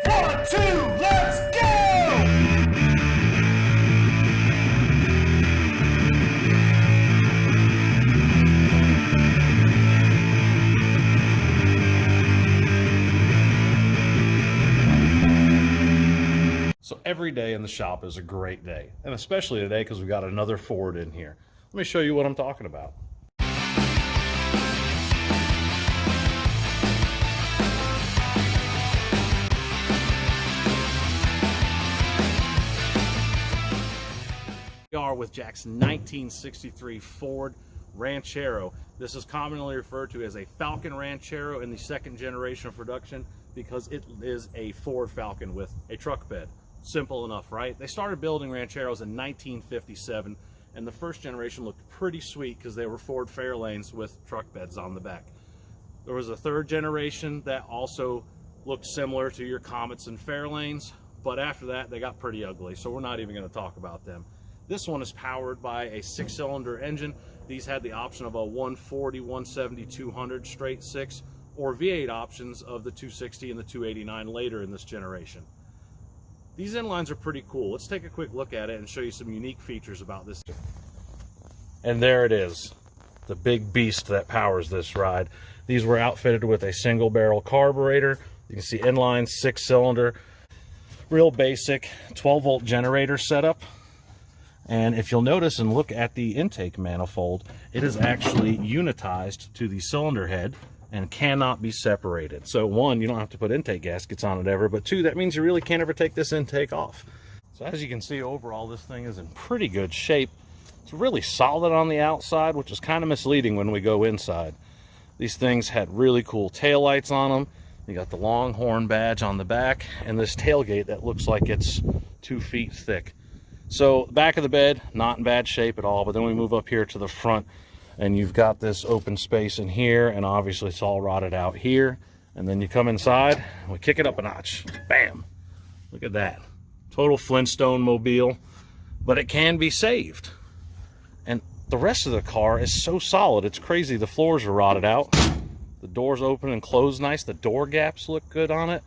1, 2, let's go! So every day in the shop is a great day, and especially today because we got another Ford in here. Let me show you what I'm talking about. We are with Jack's 1963 Ford Ranchero. This is commonly referred to as a Falcon Ranchero in the second generation of production because it is a Ford Falcon with a truck bed. Simple enough, right? They started building Rancheros in 1957, and the first generation looked pretty sweet because they were Ford Fairlanes with truck beds on the back. There was a third generation that also looked similar to your Comets and Fairlanes, but after that they got pretty ugly, so we're not even going to talk about them. This one is powered by a 6-cylinder engine. These had the option of a 140, 170, 200 straight six, or V8 options of the 260 and the 289 later in this generation. These inlines are pretty cool. Let's take a quick look at it and show you some unique features about this. And there it is, the big beast that powers this ride. These were outfitted with a single barrel carburetor. You can see inline 6-cylinder, real basic 12-volt generator setup. And if you'll notice and look at the intake manifold, it is actually unitized to the cylinder head and cannot be separated. So one, you don't have to put intake gaskets on it ever, but two, that means you really can't ever take this intake off. So as you can see, overall this thing is in pretty good shape. It's really solid on the outside, which is kind of misleading when we go inside. These things had really cool taillights on them. You got the Longhorn badge on the back and this tailgate that looks like it's 2 feet thick. So the back of the bed, not in bad shape at all, but then we move up here to the front and you've got this open space in here, and obviously it's all rotted out here. And then you come inside, and we kick it up a notch. Bam! Look at that. Total Flintstone mobile, but it can be saved. And the rest of the car is so solid, it's crazy. The floors are rotted out. The doors open and close nice. The door gaps look good on it.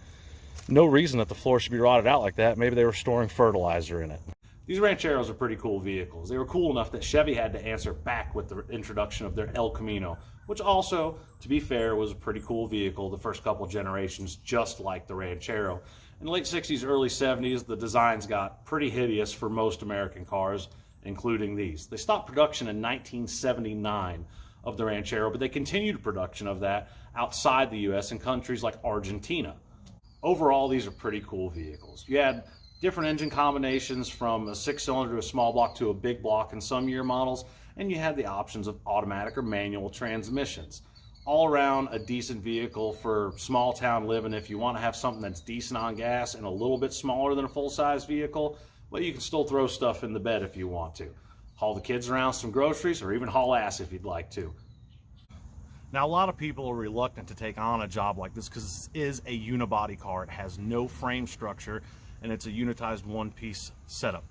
No reason that the floor should be rotted out like that. Maybe they were storing fertilizer in it. These Rancheros are pretty cool vehicles. They were cool enough that Chevy had to answer back with the introduction of their El Camino, which also, to be fair, was a pretty cool vehicle the first couple generations, just like the Ranchero. In the late 60s, early 70s, the designs got pretty hideous for most American cars, including these. They stopped production in 1979 of the Ranchero, but they continued production of that outside the US in countries like Argentina. Overall, these are pretty cool vehicles. You had different engine combinations from a 6-cylinder to a small block to a big block in some year models, and you had the options of automatic or manual transmissions. All around a decent vehicle for small town living if you want to have something that's decent on gas and a little bit smaller than a full-size vehicle, but you can still throw stuff in the bed if you want to. Haul the kids around some groceries or even haul ass if you'd like to. Now, a lot of people are reluctant to take on a job like this because this is a unibody car. It has no frame structure, and it's a unitized one-piece setup.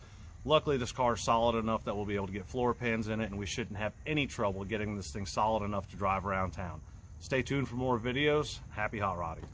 Luckily, this car is solid enough that we'll be able to get floor pans in it, and we shouldn't have any trouble getting this thing solid enough to drive around town. Stay tuned for more videos. Happy hot rodding.